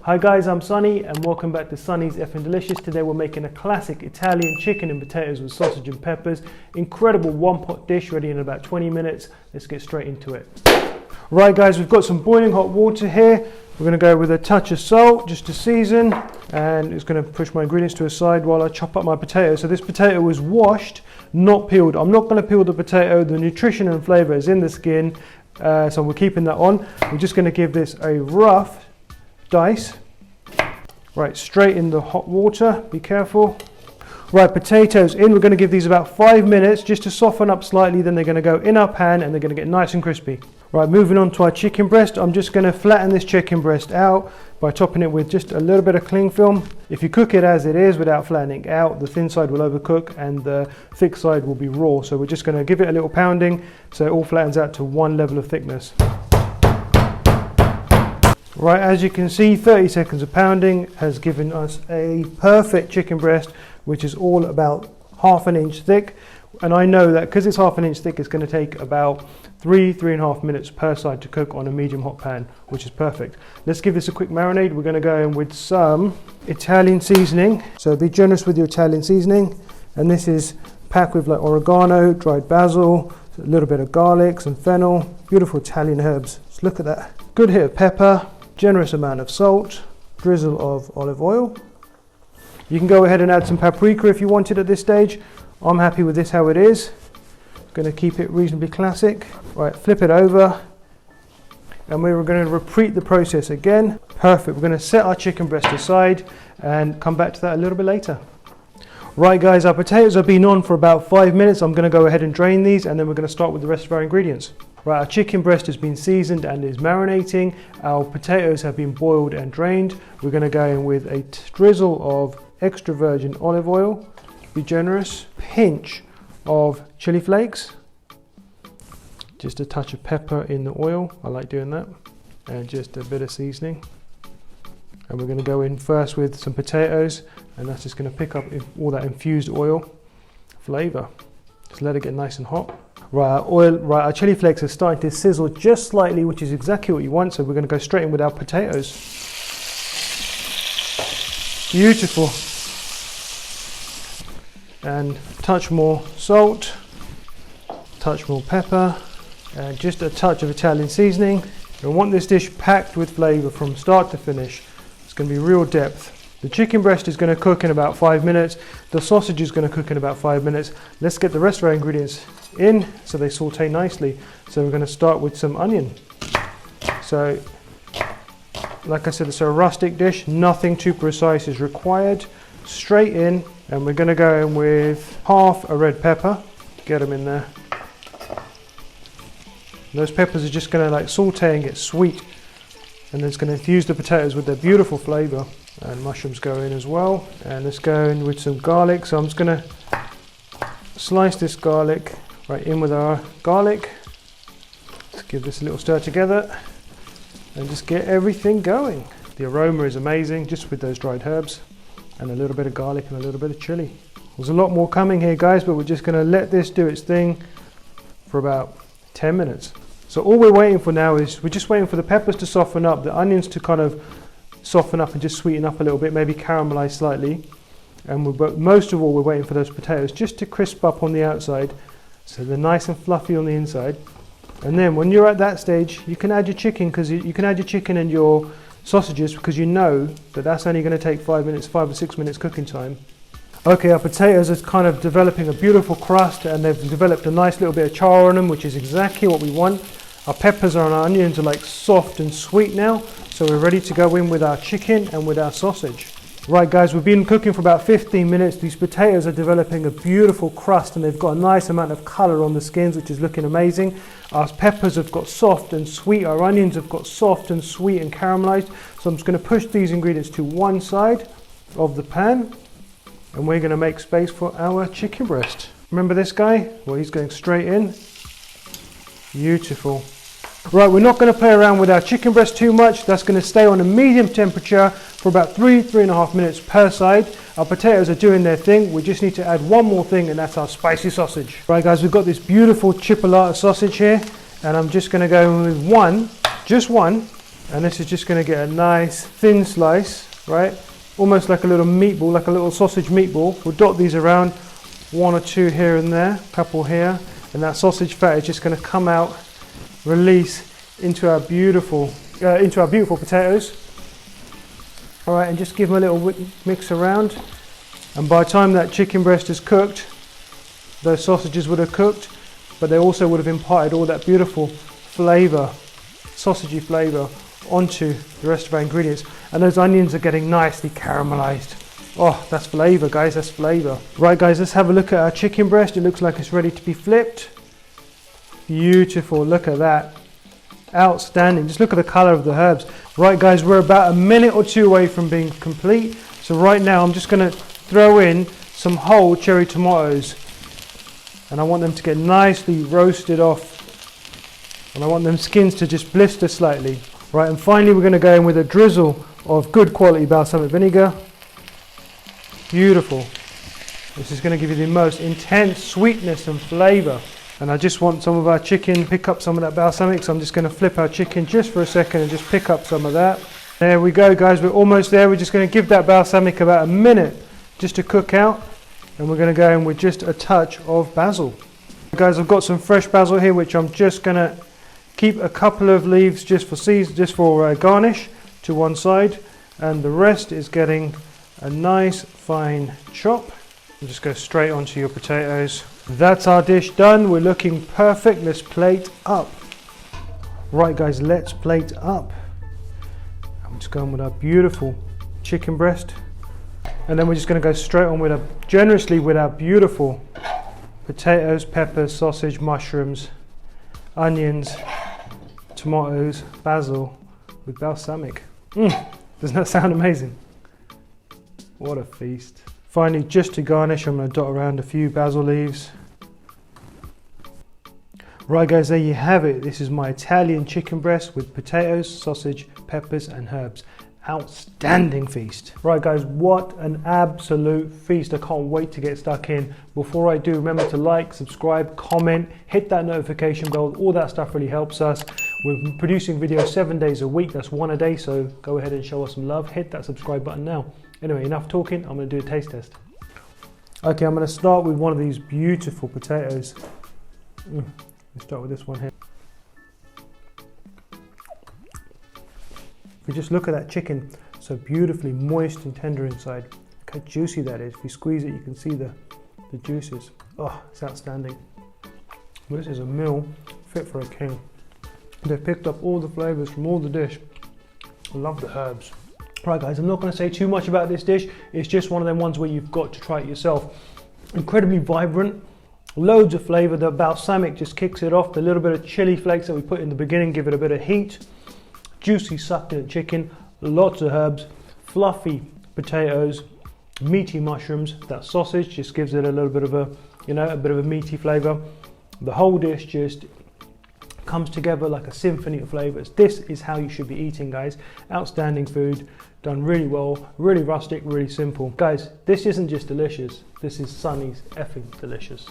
Hi guys, I'm Sonny and welcome back to Sonny's Effin' Delicious. Today we're making a classic Italian chicken and potatoes with sausage and peppers. Incredible one pot dish ready in about 20 minutes. Let's get straight into it. Right guys, we've got some boiling hot water here. We're going to go with a touch of salt just to season, and it's going to push my ingredients to a side while I chop up my potato. So this potato was washed, not peeled. I'm not going to peel the potato. The nutrition and flavour is in the skin, so we're keeping that on. We're just going to give this a rough dice. Right, straight in the hot water, be careful. Right, potatoes in. We're going to give these about 5 minutes just to soften up slightly, then they're going to go in our pan and they're going to get nice and crispy. Right, moving on to our chicken breast. I'm just going to flatten this chicken breast out by topping it with just a little bit of cling film. If you cook it as it is without flattening it out, the thin side will overcook and the thick side will be raw. So we're just going to give it a little pounding so it all flattens out to one level of thickness. Right, as you can see, 30 seconds of pounding has given us a perfect chicken breast, which is all about 1/2 inch thick. And I know that because it's 1/2 inch thick, it's going to take about 3.5 minutes per side to cook on a medium hot pan, which is perfect. Let's give this a quick marinade. We're going to go in with some Italian seasoning. So be generous with your Italian seasoning. And this is packed with like oregano, dried basil, a little bit of garlic, some fennel, beautiful Italian herbs. Just look at that. Good hit of pepper. Generous amount of salt, drizzle of olive oil. You can go ahead and add some paprika if you wanted at this stage. I'm happy with this how it is. Going to keep it reasonably classic. Right, flip it over. And we're going to repeat the process again. Perfect. We're going to set our chicken breast aside and come back to that a little bit later. Right guys, our potatoes have been on for about 5 minutes. I'm going to go ahead and drain these and then we're going to start with the rest of our ingredients. Right, our chicken breast has been seasoned and is marinating. Our potatoes have been boiled and drained. We're going to go in with a drizzle of extra virgin olive oil. Be generous. Pinch of chili flakes. Just a touch of pepper in the oil. I like doing that. And just a bit of seasoning. And we're going to go in first with some potatoes, and that's just going to pick up all that infused oil flavor. Just let it get nice and hot. Right, our chili flakes are starting to sizzle just slightly, which is exactly what you want. So we're going to go straight in with our potatoes. Beautiful. And touch more salt, touch more pepper, and just a touch of Italian seasoning. I want this dish packed with flavor from start to finish. It's going to be real depth. The chicken breast is going to cook in about 5 minutes. The sausage is going to cook in about 5 minutes. Let's get the rest of our ingredients in so they saute nicely. So we're going to start with some onion. So, like I said, it's a rustic dish. Nothing too precise is required. Straight in, and we're going to go in with half a red pepper. Get them in there. Those peppers are just going to like saute and get sweet. And it's going to infuse the potatoes with their beautiful flavor. And mushrooms go in as well. And let's go in with some garlic. So I'm just going to slice this garlic right in with our garlic. Let's give this a little stir together and just get everything going. The aroma is amazing just with those dried herbs and a little bit of garlic and a little bit of chili. There's a lot more coming here guys, but we're just going to let this do its thing for about 10 minutes. So all we're waiting for now is we're just waiting for the peppers to soften up, the onions to kind of soften up and just sweeten up a little bit, maybe caramelize slightly. And most of all, we're waiting for those potatoes just to crisp up on the outside so they're nice and fluffy on the inside. And then when you're at that stage, you can add your chicken, because you can add your chicken and your sausages, because you know that that's only going to take 5 minutes, 5 or 6 minutes cooking time. Okay, our potatoes are kind of developing a beautiful crust and they've developed a nice little bit of char on them, which is exactly what we want. Our peppers and our onions are like soft and sweet now, so we're ready to go in with our chicken and with our sausage. Right guys, we've been cooking for about 15 minutes. These potatoes are developing a beautiful crust and they've got a nice amount of colour on the skins, which is looking amazing. Our peppers have got soft and sweet, our onions have got soft and sweet and caramelised. So I'm just going to push these ingredients to one side of the pan and we're going to make space for our chicken breast. Remember this guy? Well, he's going straight in. Beautiful. Right, we're not going to play around with our chicken breast too much. That's going to stay on a medium temperature for about 3.5 minutes per side. Our potatoes are doing their thing. We just need to add one more thing, and that's our spicy sausage. Right guys, we've got this beautiful chipolata sausage here, and I'm just going to go with just one And this is just going to get a nice thin slice, right? Almost like a little meatball, like a little sausage meatball. We'll dot these around, 1 or 2 here and there, a couple here, and that sausage fat is just going to come out, release into our beautiful potatoes. All right, and just give them a little mix around. And by the time that chicken breast is cooked, those sausages would have cooked, but they also would have imparted all that beautiful flavour, sausagey flavour, onto the rest of our ingredients. And those onions are getting nicely caramelized. Oh, that's flavour, guys, that's flavour. Right, guys, let's have a look at our chicken breast. It looks like it's ready to be flipped. Beautiful, look at that. Outstanding, just look at the colour of the herbs. Right, guys, we're about a minute or 2 away from being complete. So right now I'm just going to throw in some whole cherry tomatoes. And I want them to get nicely roasted off. And I want them skins to just blister slightly. Right, and finally we're going to go in with a drizzle of good quality balsamic vinegar. Beautiful. This is going to give you the most intense sweetness and flavour. And I just want some of our chicken, pick up some of that balsamic, so I'm just going to flip our chicken just for a second and just pick up some of that. There we go, guys, we're almost there. We're just going to give that balsamic about a minute just to cook out. And we're going to go in with just a touch of basil. Guys, I've got some fresh basil here, which I'm just going to keep a couple of leaves just for garnish to one side, and the rest is getting a nice fine chop. And just go straight onto your potatoes. That's our dish done. We're looking perfect. Let's plate up. Right, guys, let's plate up. I'm just going with our beautiful chicken breast, and then we're just going to go straight on with generously with our beautiful potatoes, peppers, sausage, mushrooms, onions, tomatoes, basil with balsamic. Doesn't that sound amazing? What a feast. Finally, just to garnish, I'm going to dot around a few basil leaves. Right, guys, there you have it. This is my Italian chicken breast with potatoes, sausage, peppers and herbs. Outstanding feast. Right, guys, what an absolute feast. I can't wait to get stuck in. Before I do, remember to like, subscribe, comment, hit that notification bell. All that stuff really helps us. We're producing videos 7 days a week. That's 1 a day, so go ahead and show us some love. Hit that subscribe button now. Anyway, enough talking. I'm going to do a taste test. Okay, I'm going to start with one of these beautiful potatoes. Let's start with this one here. If you just look at that chicken, so beautifully moist and tender inside. Look how juicy that is. If you squeeze it, you can see the juices. Oh, it's outstanding. This is a meal fit for a king. They've picked up all the flavors from all the dish. I love the herbs. Right, guys, I'm not going to say too much about this dish. It's just one of them ones where you've got to try it yourself. Incredibly vibrant, loads of flavor. The balsamic just kicks it off. The little bit of chili flakes that we put in the beginning give it a bit of heat. Juicy succulent chicken, lots of herbs, fluffy potatoes, meaty mushrooms. That sausage just gives it a little bit of a meaty flavor. The whole dish just comes together like a symphony of flavors. This is how you should be eating, guys. Outstanding food, done really well, really rustic, really simple. Guys, this isn't just delicious. This is Sonny's effing delicious.